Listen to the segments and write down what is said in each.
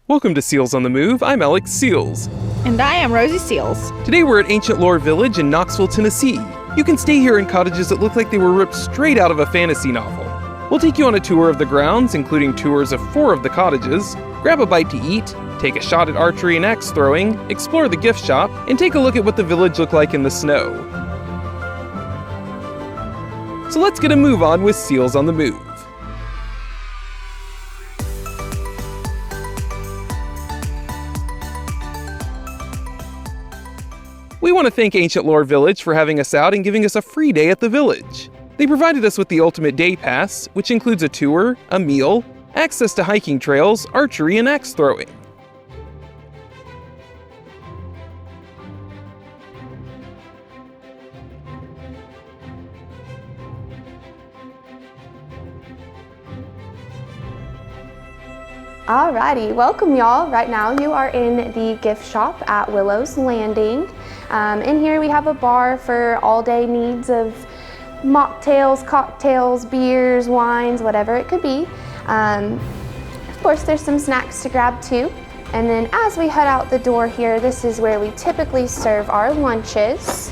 Welcome to Seals on the Move. I'm Alex Seals. And I am Rosie Seals. Today we're at Ancient Lore Village in Knoxville, Tennessee. You can stay here in cottages that look like they were ripped straight out of a fantasy novel. We'll take you on a tour of the grounds, including tours of 4 of the cottages, grab a bite to eat, take a shot at archery and axe throwing, explore the gift shop, and take a look at what the village looked like in the snow. So let's get a move on with Seals on the Move. We want to thank Ancient Lore Village for having us out and giving us a free day at the village. They provided us with the ultimate day pass, which includes a tour, a meal, access to hiking trails, archery, and axe throwing. Alrighty, welcome y'all. Right now you are in the gift shop at Willows Landing. In here we have a bar for all day needs of mocktails, cocktails, beers, wines, whatever it could be. Of course there's some snacks to grab too. And then as we head out the door here, this is where we typically serve our lunches.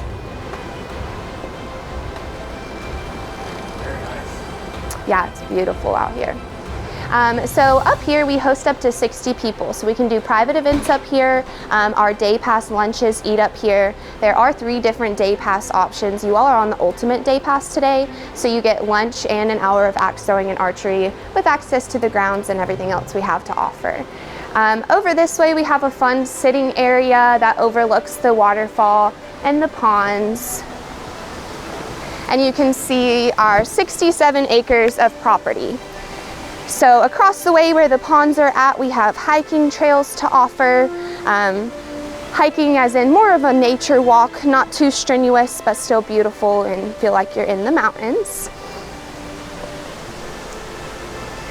Very nice. Yeah, it's beautiful out here. So up here we host up to 60 people, so we can do private events up here. Our day pass lunches eat up here. There are 3 different day pass options. You all are on the ultimate day pass today, so you get lunch and an hour of axe throwing and archery with access to the grounds and everything else we have to offer. Over this way we have a fun sitting area that overlooks the waterfall and the ponds. And you can see our 67 acres of property. So across the way where the ponds are at, we have hiking trails to offer. Hiking as in more of a nature walk, not too strenuous, but still beautiful and feel like you're in the mountains.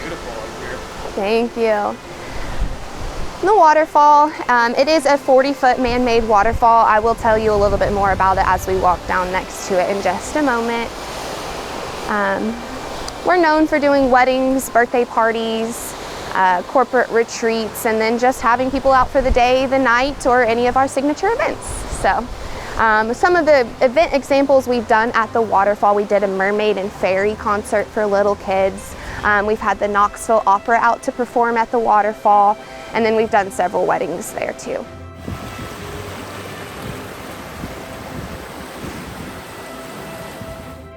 Beautiful up here. Thank you. The waterfall, it is a 40-foot man-made waterfall. I will tell you a little bit more about it as we walk down next to it in just a moment. We're known for doing weddings, birthday parties, corporate retreats, and then just having people out for the day, the night, or any of our signature events. So some of the event examples we've done at the waterfall, we did a mermaid and fairy concert for little kids. We've had the Knoxville Opera out to perform at the waterfall, and then we've done several weddings there too.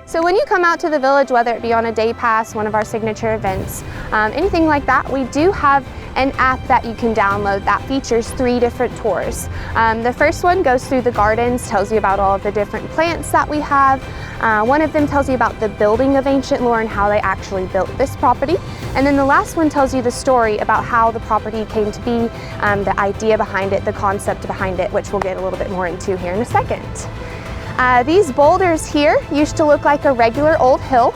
So when you come out to the village, whether it be on a day pass, one of our signature events, anything like that, we do have an app that you can download that features 3 different tours. The first one goes through the gardens, tells you about all of the different plants that we have. One of them tells you about the building of Ancient Lore and how they actually built this property. And then the last one tells you the story about how the property came to be, the idea behind it, the concept behind it, which we'll get a little bit more into here in a second. These boulders here used to look like a regular old hill.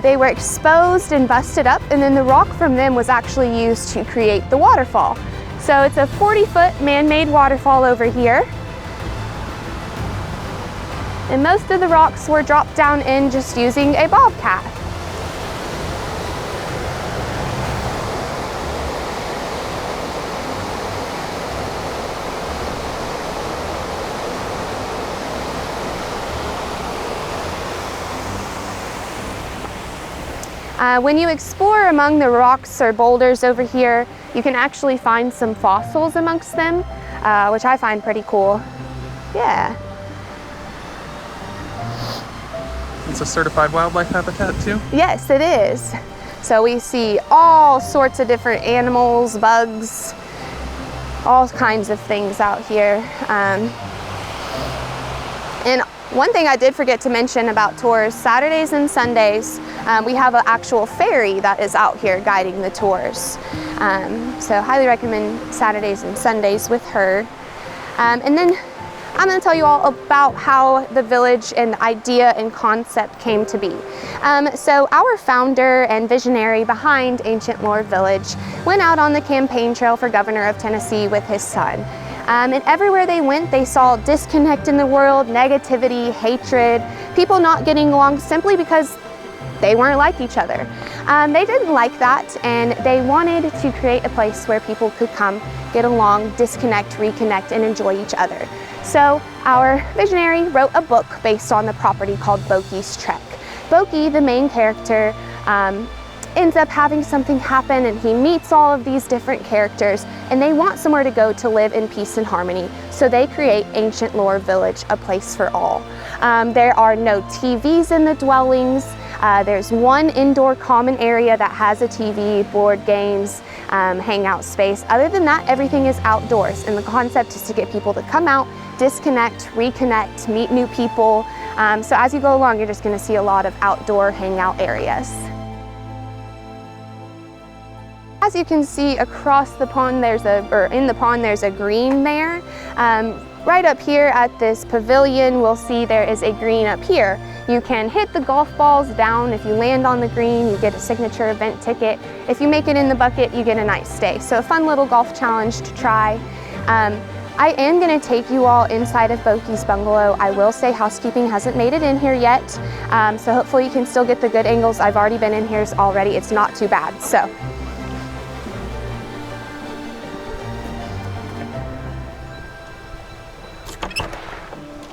They were exposed and busted up, and then the rock from them was actually used to create the waterfall. So it's a 40-foot man-made waterfall over here. And most of the rocks were dropped down in just using a bobcat. When you explore among the rocks or boulders over here, you can actually find some fossils amongst them, which I find pretty cool. Yeah. It's a certified wildlife habitat too? Yes, it is. So we see all sorts of different animals, bugs, all kinds of things out here. And one thing I did forget to mention about tours, Saturdays and Sundays, we have an actual ferry that is out here guiding the tours. So highly recommend Saturdays and Sundays with her. And then I'm going to tell you all about how the village and the idea and concept came to be. So our founder and visionary behind Ancient Lore Village went out on the campaign trail for governor of Tennessee with his son. And everywhere they went, they saw disconnect in the world, negativity, hatred, people not getting along simply because they weren't like each other. They didn't like that, and they wanted to create a place where people could come, get along, disconnect, reconnect, and enjoy each other. So our visionary wrote a book based on the property called Bokee's Trek. Bokee, the main character, ends up having something happen, and he meets all of these different characters, and they want somewhere to go to live in peace and harmony. So they create Ancient Lore Village, a place for all. There are no TVs in the dwellings. There's one indoor common area that has a TV, board games, hangout space. Other than that, everything is outdoors, and the concept is to get people to come out, disconnect, reconnect, meet new people. So as you go along, you're just going to see a lot of outdoor hangout areas. As you can see across the pond, in the pond, there's a green there. Right up here at this pavilion, we'll see there is a green up here. You can hit the golf balls down. If you land on the green, you get a signature event ticket. If you make it in the bucket, you get a nice stay. So a fun little golf challenge to try. I am going to take you all inside of Bokee's Bungalow. I will say housekeeping hasn't made it in here yet, so hopefully you can still get the good angles. I've already been in here already. It's not too bad. So.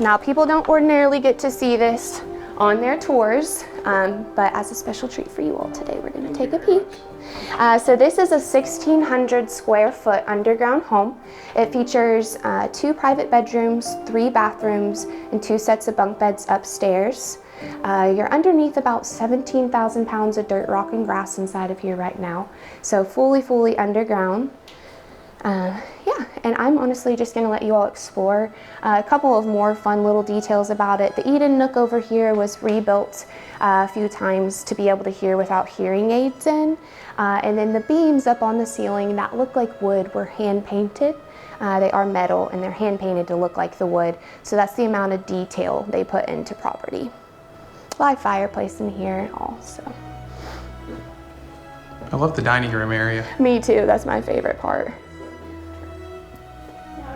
Now, people don't ordinarily get to see this on their tours, but as a special treat for you all today, we're going to take a peek. So this is a 1,600 square foot underground home. It features 2 private bedrooms, 3 bathrooms, and 2 sets of bunk beds upstairs. You're underneath about 17,000 pounds of dirt, rock, and grass inside of here right now. So fully underground. Yeah, and I'm honestly just going to let you all explore a couple of more fun little details about it. The Eden Nook over here was rebuilt a few times to be able to hear without hearing aids in. And then the beams up on the ceiling that look like wood were hand painted. They are metal, and they're hand painted to look like the wood. So that's the amount of detail they put into property. Live fireplace in here and all, so. I love the dining room area. Me too, that's my favorite part.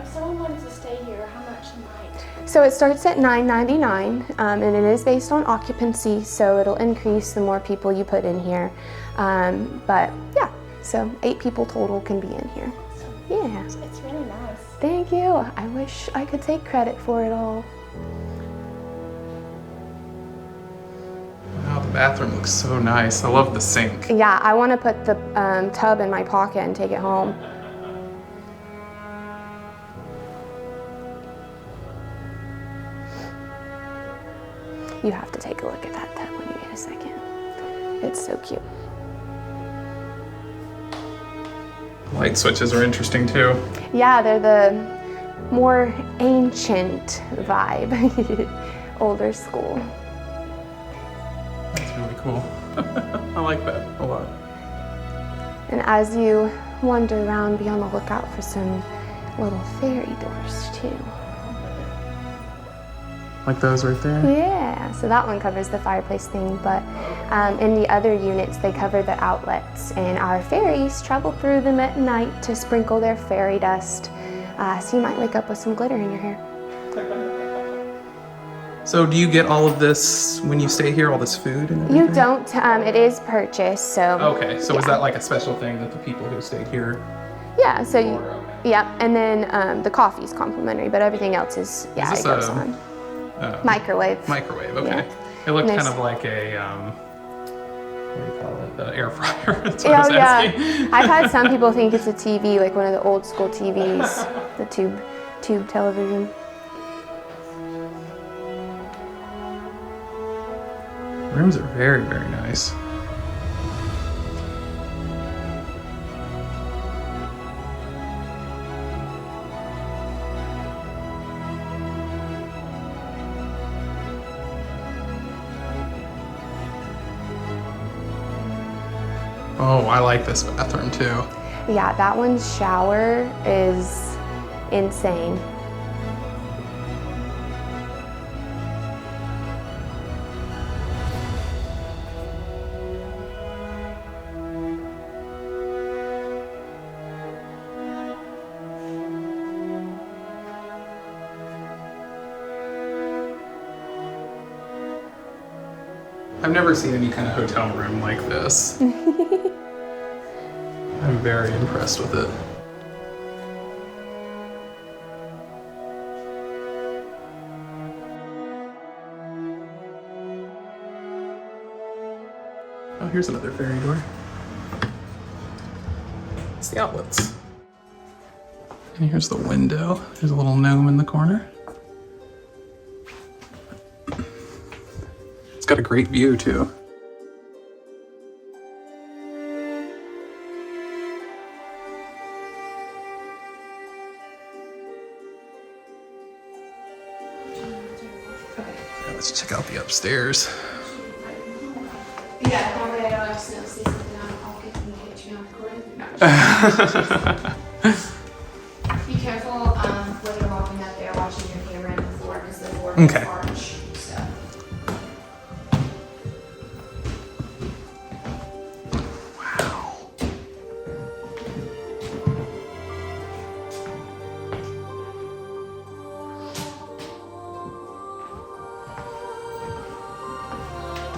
If someone wanted to stay here, how much a night? So it starts at $9.99, and it is based on occupancy, so it'll increase the more people you put in here. But yeah, so 8 people total can be in here. So yeah. It's really nice. Thank you. I wish I could take credit for it all. Wow, the bathroom looks so nice. I love the sink. Yeah, I want to put the tub in my pocket and take it home. You have to take a look at that tub when you get a second. It's so cute. Light switches are interesting too. Yeah, they're the more ancient vibe, older school. That's really cool. I like that a lot. And as you wander around, be on the lookout for some little fairy doors too. Like those right there? Yeah, so that one covers the fireplace thing, but in the other units, they cover the outlets, and our fairies travel through them at night to sprinkle their fairy dust. So you might wake up with some glitter in your hair. So do you get all of this when you stay here, all this food and everything? You don't, it is purchased, so. Okay, so yeah. is that like a special thing that the people who stayed here? Yeah, so you, order? yeah, and then the coffee's complimentary, but everything else is, yeah, Is it this goes on. Microwave, okay. Yeah. It looked And kind there's- of like a, what do you call it, the air fryer. That's what I was Oh asking. yeah, I've had some people think it's a TV, like one of the old school TVs, the tube television. Rooms are very, very nice. Oh, I like this bathroom too. Yeah, that one's shower is insane. I've never seen any kind of hotel room like this. I'm very impressed with it. Oh, here's another ferry door. It's the outlets. And here's the window. There's a little gnome in the corner. It's got a great view too. Let's check out the upstairs. Yeah, that way I don't accidentally say something out of pocket and hit you on recording. Be careful when you're walking up there watching your camera in the floor because the floor is Okay. arch. So. Wow.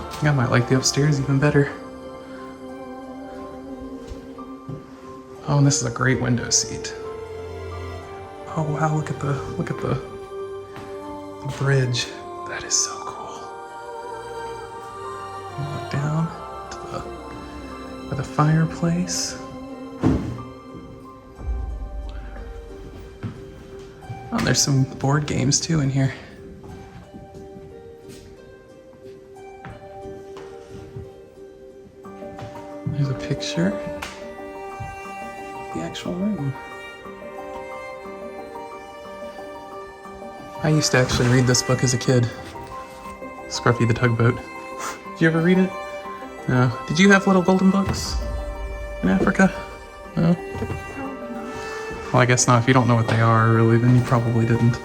I think I might like the upstairs even better. Oh, and this is a great window seat. Oh wow, look at the bridge. That is so cool. Look down to the fireplace. Oh, and there's some board games too in here. There's a picture. The actual room. I used to actually read this book as a kid. Scruffy the Tugboat. Did you ever read it? No. Did you have little golden books in Africa? No? Well, I guess not. If you don't know what they are, really, then you probably didn't.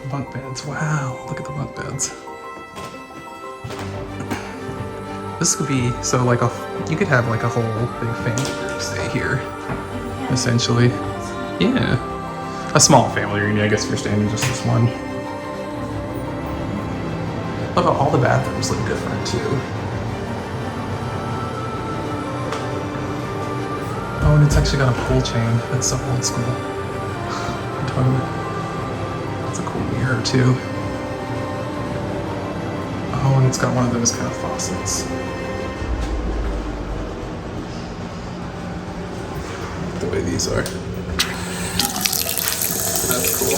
Bunk beds. Wow. Look at the bunk beds. This could be, so like you could have like a whole big family group stay here, essentially. Yeah. A small family reunion, I guess, if you're staying in just this one. Love how all the bathrooms look different too. Oh, and it's actually got a pull chain. That's so old school. Toilet. That's a cool mirror too. Oh, and it's got one of those kind of faucets. The way these are. That's cool.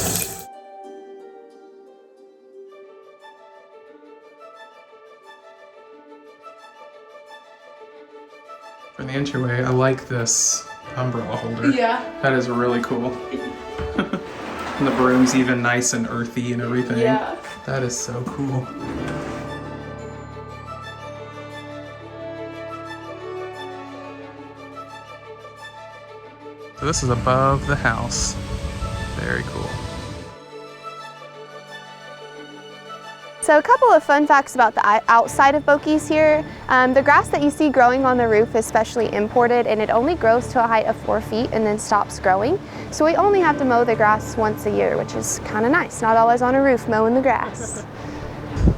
For the entryway, I like this umbrella holder. Yeah. That is really cool. And the broom's even nice and earthy and everything. Yeah. That is so cool. So this is above the house. Very cool. So a couple of fun facts about the outside of Bokee's here. The grass that you see growing on the roof is specially imported and it only grows to a height of 4 feet and then stops growing. So we only have to mow the grass once a year, which is kind of nice. Not always on a roof mowing the grass.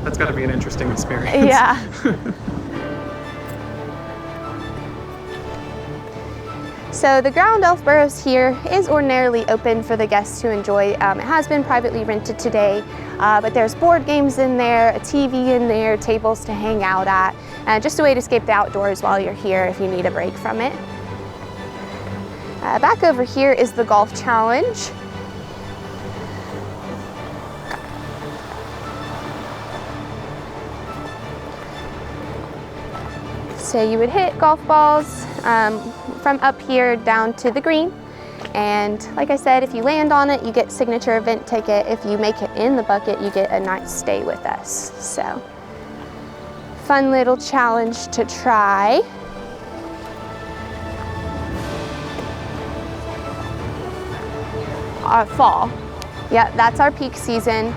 That's got to be an interesting experience. Yeah. So the ground elf burrows here is ordinarily open for the guests to enjoy. It has been privately rented today, but there's board games in there, a TV in there, tables to hang out at, and just a way to escape the outdoors while you're here if you need a break from it. Back over here is the golf challenge. So you would hit golf balls from up here down to the green. And like I said, if you land on it, you get signature event ticket. If you make it in the bucket, you get a night stay with us. So fun little challenge to try. Fall. Yeah, that's our peak season.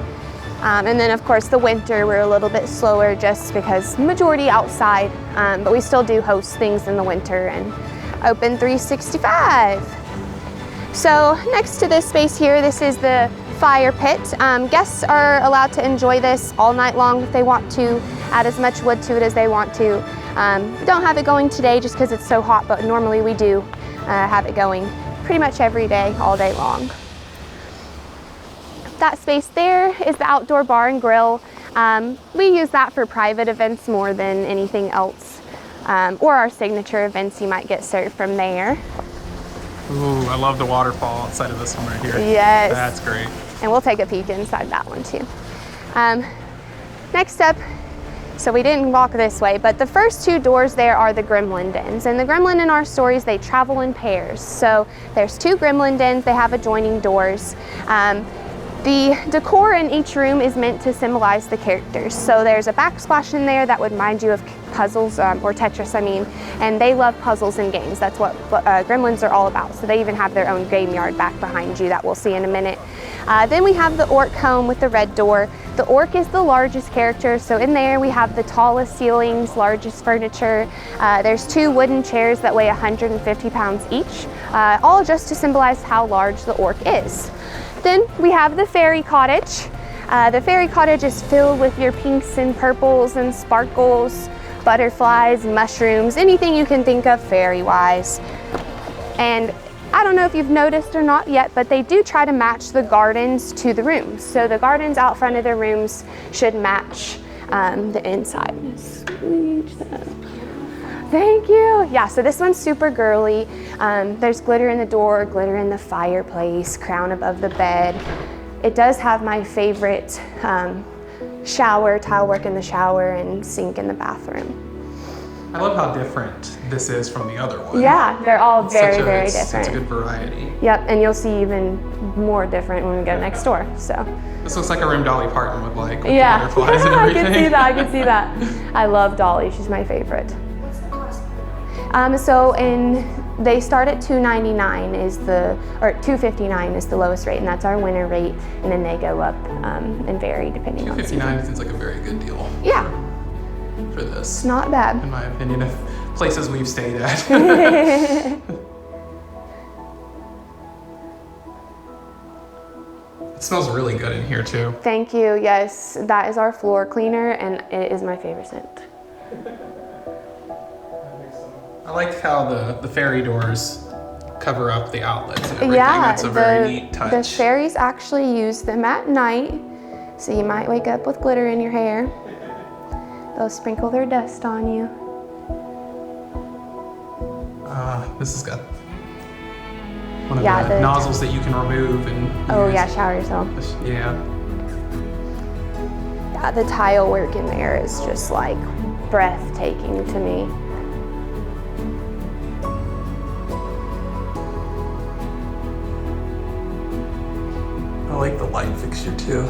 And then of course the winter, we're a little bit slower just because majority outside, but we still do host things in the winter and open 365. So next to this space here, this is the fire pit. Guests are allowed to enjoy this all night long if they want to, add as much wood to it as they want to. We don't have it going today just because it's so hot, but normally we do have it going pretty much every day, all day long. That space there is the outdoor bar and grill. We use that for private events more than anything else, or our signature events you might get served from there. Ooh, I love the waterfall outside of this one right here. Yes. That's great. And we'll take a peek inside that one too. Next up, so we didn't walk this way, but the first two doors there are the gremlin dens. And the gremlin in our stories, they travel in pairs. So there's two gremlin dens, they have adjoining doors. The decor in each room is meant to symbolize the characters. So there's a backsplash in there that would remind you of puzzles, or Tetris, I mean, and they love puzzles and games. That's what gremlins are all about. So they even have their own game yard back behind you that we'll see in a minute. Then we have the orc home with the red door. The orc is the largest character, so in there we have the tallest ceilings, largest furniture. There's two wooden chairs that weigh 150 pounds each, all just to symbolize how large the orc is. Then we have the fairy cottage. The fairy cottage is filled with your pinks and purples and sparkles, butterflies, mushrooms, anything you can think of fairy-wise. And I don't know if you've noticed or not yet, but they do try to match the gardens to the rooms. So the gardens out front of the rooms should match the inside. Thank you. Yeah, so this one's super girly. There's glitter in the door, glitter in the fireplace, crown above the bed. It does have my favorite shower, tile work in the shower, and sink in the bathroom. I love how different this is from the other one. Yeah, they're all very, very it's different. It's a good variety. Yep, and you'll see even more different when we go next door, so. This looks like a room Dolly Parton would like, with Yeah, the butterflies and I everything. can see that, I can see that. I love Dolly, she's my favorite. What's the cost? They start at $299 or $259 is the lowest rate, and that's our winter rate, and then they go up and vary depending on the season. $259 seems like a very good deal. Yeah. For this. It's not bad. In my opinion, of places we've stayed at. It smells really good in here too. Thank you, yes. That is our floor cleaner, and it is my favorite scent. I like how the fairy doors cover up the outlets and everything. Yeah, That's a very neat touch. the fairies actually use them at night, so you might wake up with glitter in your hair. They'll sprinkle their dust on you. This has got one of the nozzles that you can remove and use. Yeah, shower yourself. Yeah. Yeah, the tile work in there is just like breathtaking to me. I like the light fixture too.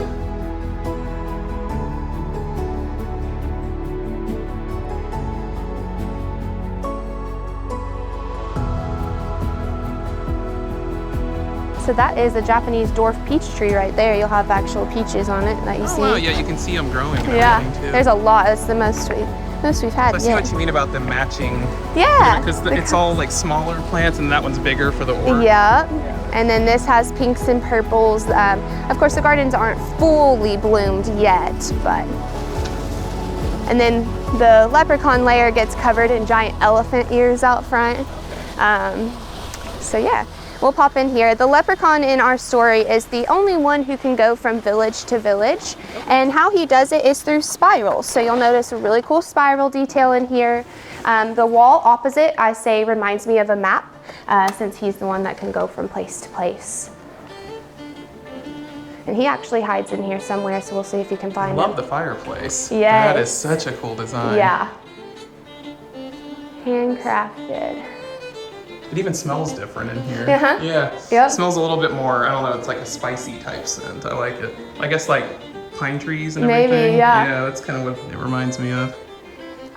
So that is a Japanese dwarf peach tree right there. You'll have actual peaches on it that you see. Oh wow, yeah, you can see them growing and Yeah, everything too. there's a lot. That's the most we've had. I see what you mean about them matching. Yeah. Because it's all like smaller plants and that one's bigger for the orc. Yeah. And then this has pinks and purples. Of course, the gardens aren't fully bloomed yet, but. And then the leprechaun lair gets covered in giant elephant ears out front. So yeah. We'll pop in here. The leprechaun in our story is the only one who can go from village to village, and how he does it is through spirals. So you'll notice a really cool spiral detail in here. The wall opposite, I say, reminds me of a map, since he's the one that can go from place to place. And he actually hides in here somewhere, so we'll see if you can find him. I love the fireplace. Yes. That is such a cool design. Yeah. Handcrafted. It even smells different in here. Uh-huh. Yeah. Yep. It smells a little bit more, I don't know, it's like a spicy type scent. I like it. I guess like pine trees and everything. Maybe, yeah. Yeah, that's kind of what it reminds me of.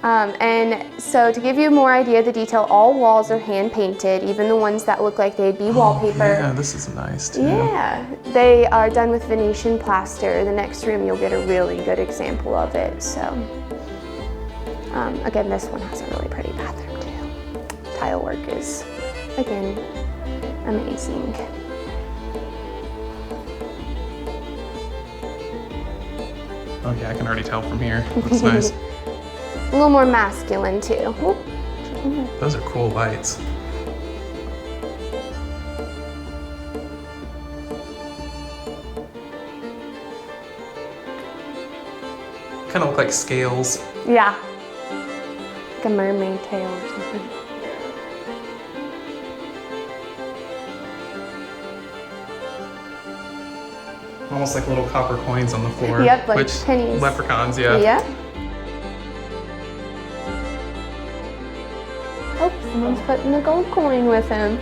And so to give you more idea of the detail, all walls are hand painted, even the ones that look like they'd be wallpaper. Yeah, this is nice too. Yeah, they are done with Venetian plaster. The next room you'll get a really good example of it. So again, this one has a really pretty bathroom too. Tile work is, again, amazing. Oh yeah, I can already tell from here. Looks nice. A little more masculine too. Oop. Those are cool lights. Kind of look like scales. Yeah. Like a mermaid tail or something. Almost like little copper coins on the floor. Yep, like which, pennies. Leprechauns, yeah. Yeah. Oh, someone's putting a gold coin with him.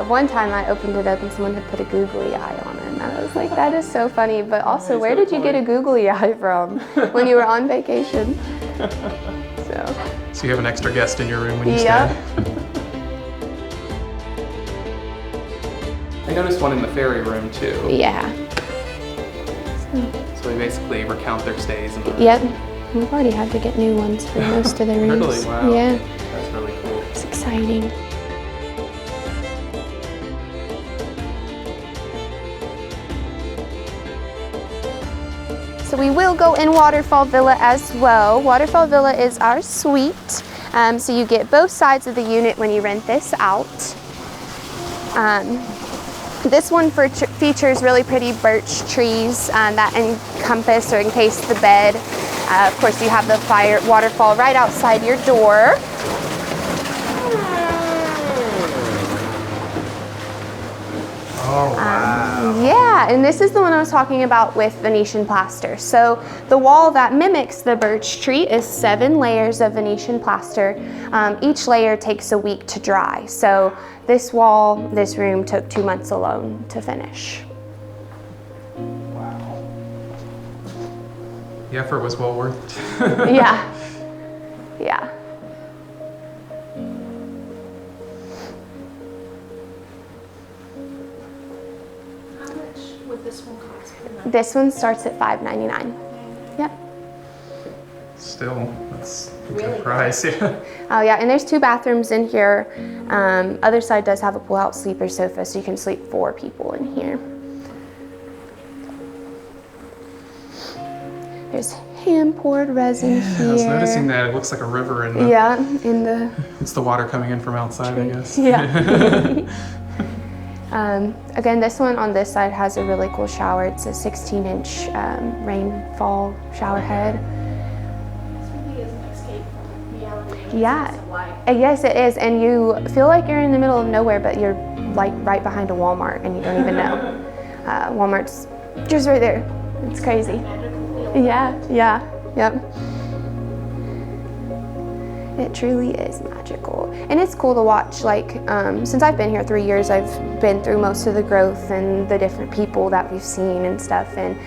One time I opened it up and someone had put a googly eye on it, and I was like, that is so funny. But also, where did you get a googly eye from when you were on vacation? So you have an extra guest in your room when you stay? I noticed one in the fairy room too. Yeah. So they basically recount their stays in the room. Yep. We've already had to get new ones for most of the rooms. Really? Wow. Yeah. That's really cool. It's exciting. So we will go in Waterfall Villa as well. Waterfall Villa is our suite. So you get both sides of the unit when you rent this out. This one features really pretty birch trees that encompass or encase the bed. Of course, you have the waterfall right outside your door. Oh, wow. Yeah, and this is the one I was talking about with Venetian plaster. So the wall that mimics the birch tree is 7 layers of Venetian plaster. Each layer takes a week to dry. So this wall, this room took 2 months alone to finish. Wow. The effort was well worth it. Yeah, yeah. This one costs per month. This one starts at $5.99. Yep. Still, that's a good price, yeah. Oh yeah, and there's 2 bathrooms in here. Other side does have a pull-out sleeper sofa, so you can sleep 4 people in here. There's hand-poured resin here. I was noticing that. It looks like a river in the... Yeah, in the... It's the water coming in from outside, I guess. Yeah. Again, this one on this side has a really cool shower. It's a 16-inch rainfall shower head. This really is an escape from reality. Yeah, yes it is. And you feel like you're in the middle of nowhere, but you're like right behind a Walmart and you don't even know. Walmart's just right there. It's crazy. Yeah, yep. It truly is magical. And it's cool to watch, like, since I've been here 3 years, I've been through most of the growth and the different people that we've seen and stuff. And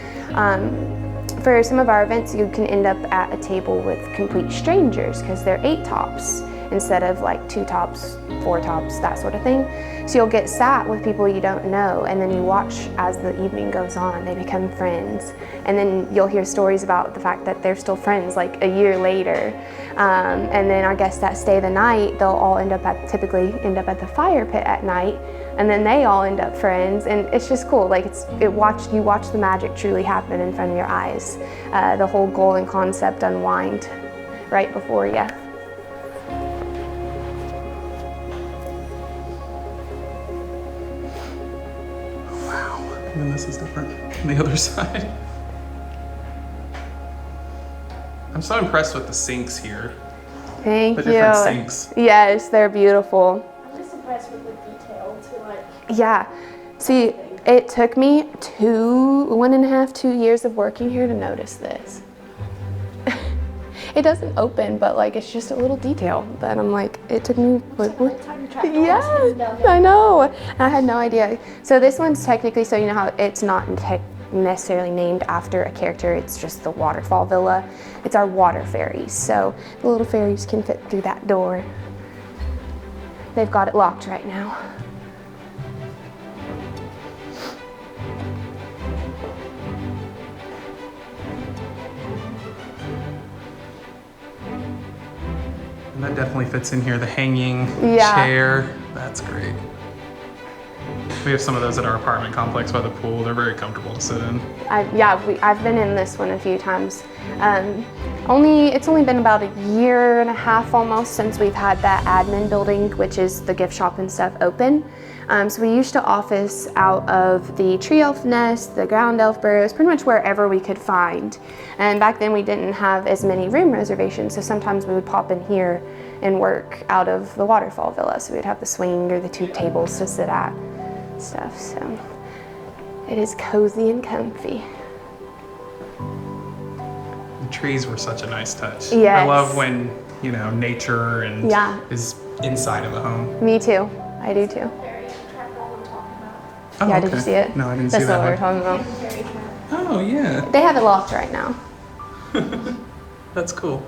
for some of our events, you can end up at a table with complete strangers because they're 8 tops instead of like 2 tops, 4 tops, that sort of thing. So you'll get sat with people you don't know, and then you watch as the evening goes on, they become friends. And then you'll hear stories about the fact that they're still friends like a year later. And then our guests that stay the night, they'll all typically end up at the fire pit at night, and then they all end up friends. And it's just cool, like you watch the magic truly happen in front of your eyes. The whole goal and concept unwind right before you. And then this is different on the other side. I'm so impressed with the sinks here. Thank you. The different sinks. Yes, they're beautiful. I'm just impressed with the detail to like. Yeah. See, it took me 1.5, 2 years of working here to notice this. It doesn't open, but like it's just a little detail that I'm like, it took me like, yeah, I know. I had no idea. So this one's technically, so you know how it's not necessarily named after a character, it's just the Waterfall Villa. It's our water fairies. So the little fairies can fit through that door. They've got it locked right now. And that definitely fits in here, the hanging Yeah. chair. That's great. We have some of those at our apartment complex by the pool. They're very comfortable to sit in. I've been in this one a few times. It's only been about a year and a half almost since we've had that admin building, which is the gift shop and stuff, open. So we used to office out of the tree elf nest, the ground elf burrows, pretty much wherever we could find. And back then we didn't have as many room reservations, so sometimes we would pop in here and work out of the Waterfall villa. So we'd have the swing or the 2 tables to sit at, stuff. So it is cozy and comfy. The trees were such a nice touch. Yes. I love when, you know, nature and is inside of the home. Me too. I do too. Oh, Did you see it? No, I didn't see that. That's what we were talking about. Oh, yeah. They have it locked right now. That's cool.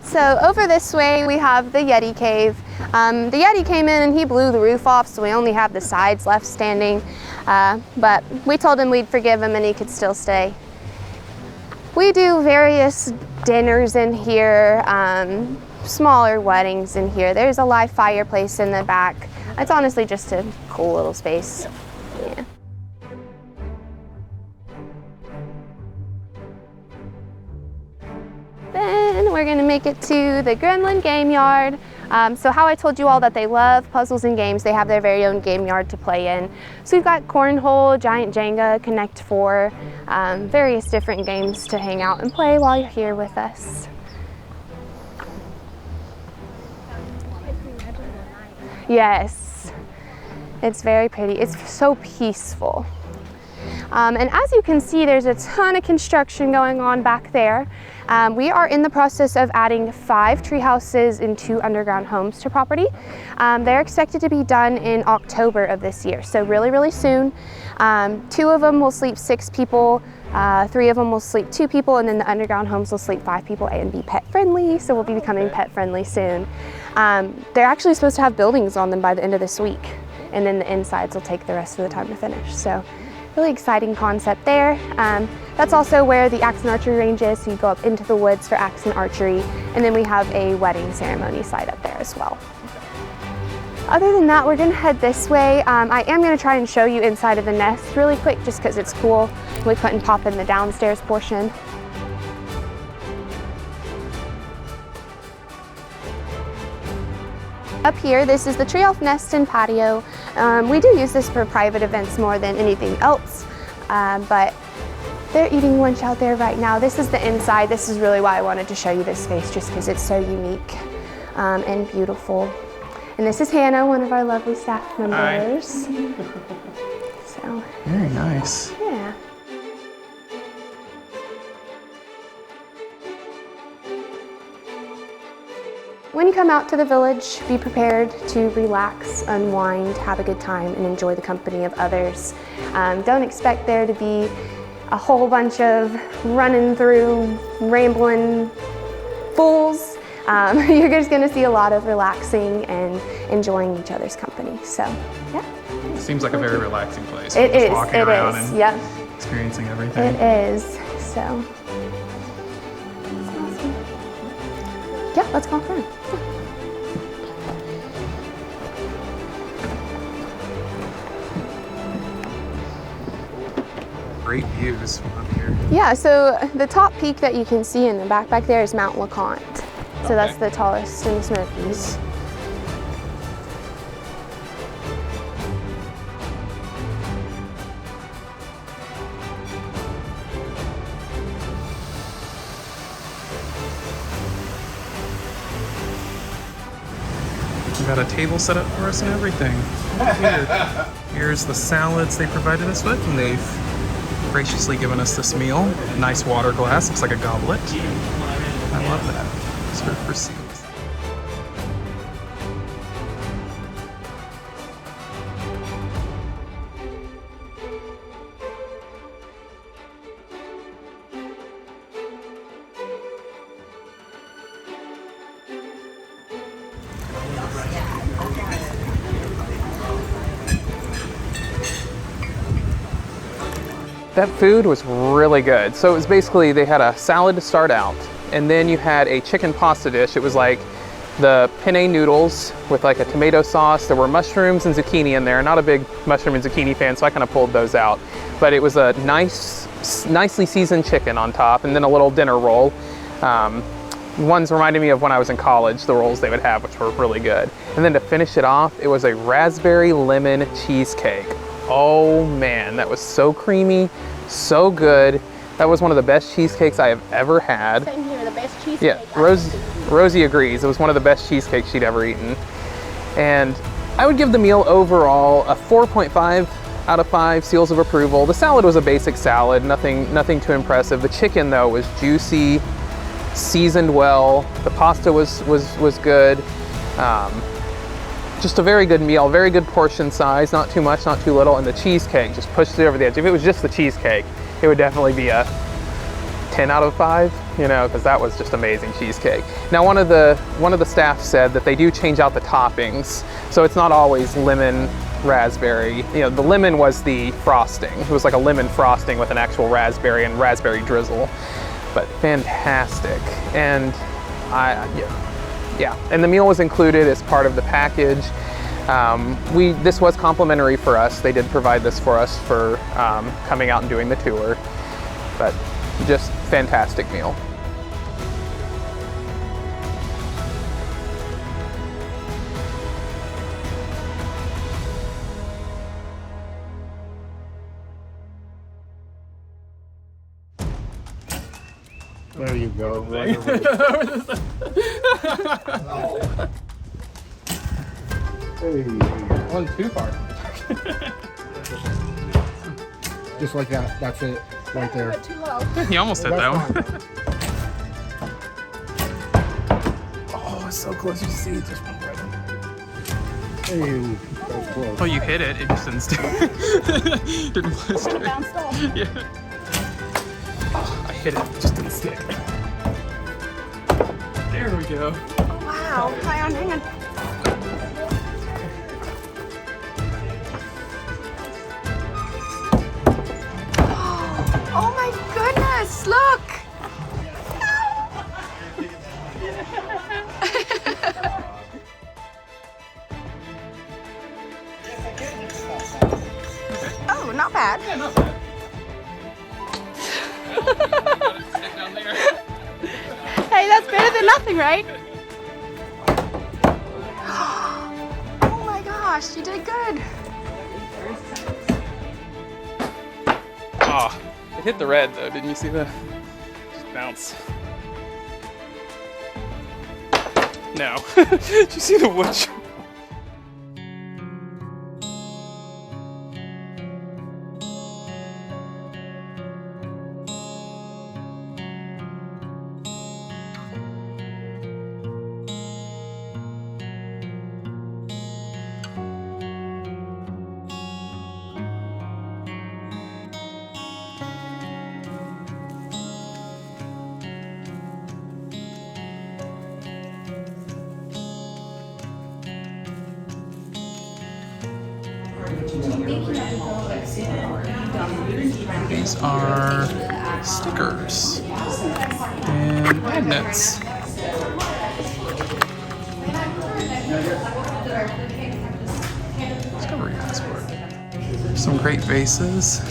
So over this way we have the Yeti Cave. The Yeti came in and he blew the roof off, so we only have the sides left standing. But we told him we'd forgive him and he could still stay. We do various dinners in here, smaller weddings in here. There's a live fireplace in the back. It's honestly just a cool little space. Yeah. Then we're gonna make it to the Gremlin GameYard. So how I told you all that they love puzzles and games, they have their very own game yard to play in. So we've got cornhole, giant Jenga, Connect 4, various different games to hang out and play while you're here with us. Yes, it's very pretty. It's so peaceful. And as you can see, there's a ton of construction going on back there. We are in the process of adding 5 tree houses and 2 underground homes to property. They're expected to be done in October of this year, so really, really soon. 2 of them will sleep 6 people, 3 of them will sleep 2 people, and then the underground homes will sleep 5 people and be pet friendly, so we'll be becoming pet friendly soon. They're actually supposed to have buildings on them by the end of this week, and then the insides will take the rest of the time to finish. So really exciting concept there. That's also where the axe and archery range is, so you go up into the woods for axe and archery, and then we have a wedding ceremony site up there as well. Other than that, we're gonna head this way. I am gonna try and show you inside of the nest really quick just because it's cool. We couldn't pop in the downstairs portion. Up here, this is the tree elf nest and patio. We do use this for private events more than anything else, but they're eating lunch out there right now. This is the inside. This is really why I wanted to show you this space, just because it's so unique and beautiful. And this is Hannah, one of our lovely staff members. Hi. So very nice. Yeah. When you come out to the village, be prepared to relax, unwind, have a good time, and enjoy the company of others. Don't expect there to be a whole bunch of running through, rambling fools. You're just gonna see a lot of relaxing and enjoying each other's company. So, yeah. It seems like a very relaxing place. It is, walking it around is, and yep. experiencing everything. It is, so. That's awesome. Yeah, let's go around. Great views from up here. Yeah, so the top peak that you can see in the back there is Mount LeConte. So that's the tallest in the Smokies. We got a table set up for us and everything. Here. Here's the salads they provided us with, and they've graciously given us this meal. Nice water glass, looks like a goblet. I love that. Served for seats. That food was really good. So it was basically, they had a salad to start out, and then you had a chicken pasta dish. It was like the penne noodles with like a tomato sauce. There were mushrooms and zucchini in there. Not a big mushroom and zucchini fan, so I kind of pulled those out. But it was a nicely seasoned chicken on top, and then a little dinner roll. Ones reminded me of when I was in college, the rolls they would have, which were really good. And then to finish it off, it was a raspberry lemon cheesecake. Oh man, that was so creamy, so good. That was one of the best cheesecakes I have ever had. Same here, the best cheesecake. Yeah, Rosie agrees. It was one of the best cheesecakes she'd ever eaten. And I would give the meal overall a 4.5 out of 5 seals of approval. The salad was a basic salad, nothing too impressive. The chicken though was juicy, seasoned well. The pasta was good. Just a very good meal, very good portion size, not too much, not too little, and the cheesecake just pushed it over the edge. If it was just the cheesecake, it would definitely be a 10 out of 5, you know, because that was just amazing cheesecake. Now, one of the staff said that they do change out the toppings, so it's not always lemon, raspberry. You know, the lemon was the frosting. It was like a lemon frosting with an actual raspberry and raspberry drizzle, but fantastic. And yeah, and the meal was included as part of the package. This was complimentary for us. They did provide this for us for coming out and doing the tour, but just fantastic meal. There you go. Right Hey. Wasn't too far. Just like that. That's it. Right there. Too low. You almost hit that one. That's Oh, it's so close. You see it just went right in. Hey, that was close. Oh, you hit it. It just didn't stick. Didn't fly straight. Bounced off. Yeah. Oh, I hit it. It just didn't stick. There we go. Wow. High on hand. Oh my goodness, look! Oh, not bad. Yeah, not bad. Hey, that's better than nothing, right? Oh my gosh, you did good. Oh, it hit the red though. Didn't you see that? Just bounce. No. Did you see the wood? These are stickers and magnets. Discovery passport. Some great vases.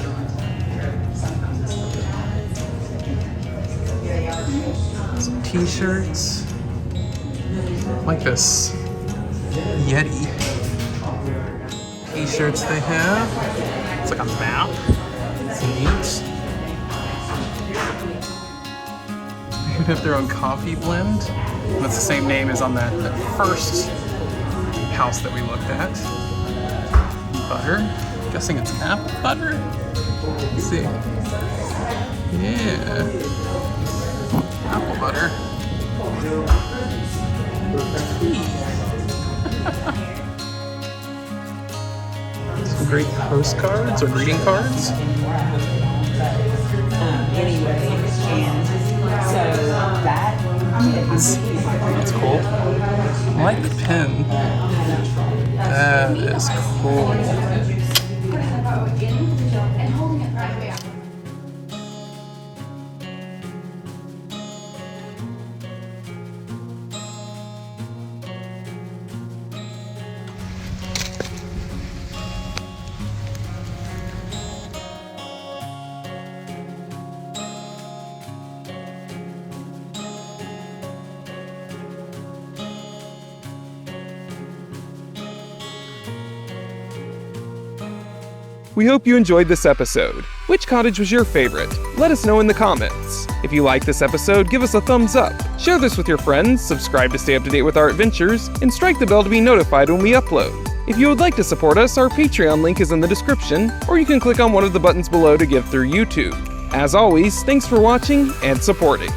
Some t-shirts. Like this Yeti t-shirts they have. It's like a map. It's neat. They even have their own coffee blend. That's the same name as on that first house that we looked at. Butter. I'm guessing it's apple butter. Let's see. Yeah. Apple butter. Some great postcards or greeting cards. That's cool. I like the pen. That is cool. We hope you enjoyed this episode. Which cottage was your favorite? Let us know in the comments. If you like this episode, give us a thumbs up. Share this with your friends, subscribe to stay up to date with our adventures, and strike the bell to be notified when we upload. If you would like to support us, our Patreon link is in the description, or you can click on one of the buttons below to give through YouTube. As always, thanks for watching and supporting.